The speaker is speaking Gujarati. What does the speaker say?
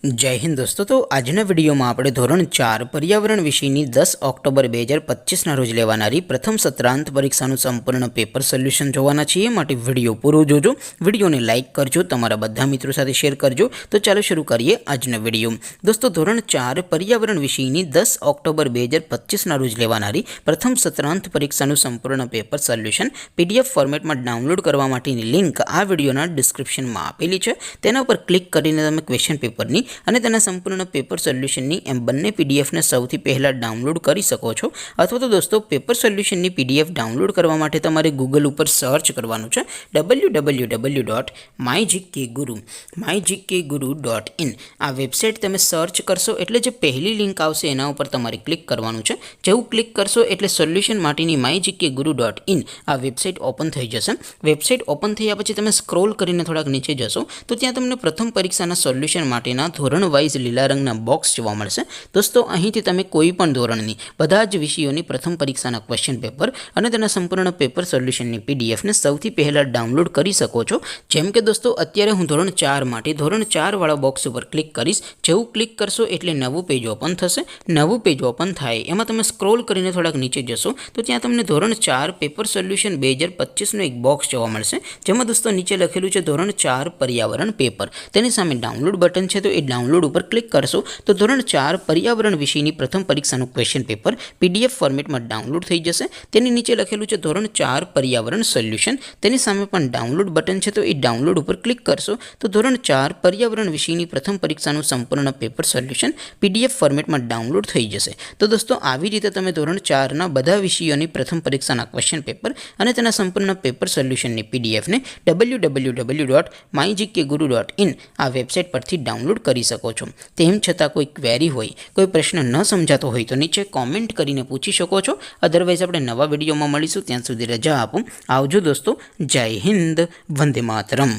जय हिंद दोस्तों। तो आजना विडियो में આપણે ધોરણ 4 પર્યાવરણ વિષયની 10 ઓક્ટોબર 2025 ના રોજ લેવાનારી પ્રથમ સત્રાંત પરીક્ષાનું સંપૂર્ણ પેપર સોલ્યુશન જોવાના છીએ। માટે વિડિયો પૂરો જોજો, વિડિયોને લાઈક કરજો, તમારા બધા મિત્રો સાથે શેર કરજો। તો ચાલો શરૂ કરીએ આજનો વિડિયો। દોસ્તો ધોરણ 4 પર્યાવરણ વિષયની 10 ઓક્ટોબર 2025 ના રોજ લેવાનારી પ્રથમ સત્રાંત પરીક્ષાનું સંપૂર્ણ પેપર સોલ્યુશન પીડીએફ ફોર્મેટમાં ડાઉનલોડ કરવા માટેની લિંક આ વિડિયોના ડિસ્ક્રિપ્શનમાં આપેલી છે। તેના ઉપર ક્લિક કરીને તમે ક્વેશ્ચન પેપરની અને તેના સંપૂર્ણ પેપર સોલ્યુશનની એમ બંને પીડીએફને સૌથી પહેલાં ડાઉનલોડ કરી શકો છો। અથવા તો દોસ્તો પેપર સોલ્યુશનની પીડીએફ ડાઉનલોડ કરવા માટે તમારે ગૂગલ ઉપર સર્ચ કરવાનું છે www.mygkguru.in। આ વેબસાઇટ તમે સર્ચ કરશો એટલે જે પહેલી લિંક આવશે એના ઉપર તમારે ક્લિક કરવાનું છે। જેવું ક્લિક કરશો એટલે સોલ્યુશન માટેની mygkguru.in આ વેબસાઇટ ઓપન થઈ જશે। વેબસાઇટ ઓપન થયા પછી તમે સ્ક્રોલ કરીને થોડાક નીચે જશો તો ત્યાં તમને પ્રથમ પરીક્ષાના સોલ્યુશન માટેના ધોરણ વાઇઝ લીલા રંગના બોક્સ જોવા મળશે। દોસ્તો અહીંથી તમે કોઈ પણ ધોરણની બધા જ વિષયોની પ્રથમ પરીક્ષાના ક્વેશ્ચન પેપર અને તેના સંપૂર્ણ પેપર સોલ્યુશનની પીડીએફને સૌથી પહેલાં ડાઉનલોડ કરી શકો છો। જેમ કે દોસ્તો અત્યારે હું ધોરણ 4 માટે ધોરણ 4 વાળા બોક્સ ઉપર ક્લિક કરીશ। જેવું ક્લિક કરશો એટલે નવું પેજ ઓપન થશે। નવું પેજ ઓપન થાય એમાં તમે સ્ક્રોલ કરીને થોડાક નીચે જશો તો ત્યાં તમને ધોરણ 4 પેપર સોલ્યુશન 2025નું એક બોક્સ જોવા મળશે। જેમાં દોસ્તો નીચે લખેલું છે ધોરણ 4 પર્યાવરણ પેપર। તેની સામે ડાઉનલોડ બટન છે તો એ ડાઉનલોડ ઉપર ક્લિક કરશો તો ધોરણ 4 પર્યાવરણ વિષયની પ્રથમ પરીક્ષાનું ક્વેશ્ચન પેપર પીડીએફ ફોર્મેટમાં ડાઉનલોડ થઈ જશે। તેની નીચે લખેલું છે ધોરણ 4 પર્યાવરણ સોલ્યુશન। તેની સામે પણ ડાઉનલોડ બટન છે તો એ ડાઉનલોડ ઉપર ક્લિક કરશો તો ધોરણ 4 પર્યાવરણ વિષયની પ્રથમ પરીક્ષાનું સંપૂર્ણ પેપર સોલ્યુશન પીડીએફ ફોર્મેટમાં ડાઉનલોડ થઈ જશે। તો દોસ્તો આવી રીતે તમે ધોરણ 4ના બધા વિષયોની પ્રથમ પરીક્ષાના ક્વેશ્ચન પેપર અને તેના સંપૂર્ણ પેપર સોલ્યુશનની પીડીએફને www.mygkguru.in આ વેબસાઇટ પરથી ડાઉનલોડ કરી શકો છો। તેમ છતાં કોઈ ક્વેરી હોય, કોઈ પ્રશ્ન ન સમજાતો હોય તો નીચે કોમેન્ટ કરીને પૂછી શકો છો। અધરવાઇઝ આપણે નવા વિડીયોમાં મળીશું, ત્યાં સુધી રજા આપો। આવજો દોસ્તો, જય હિન્દ, વંદે માતરમ।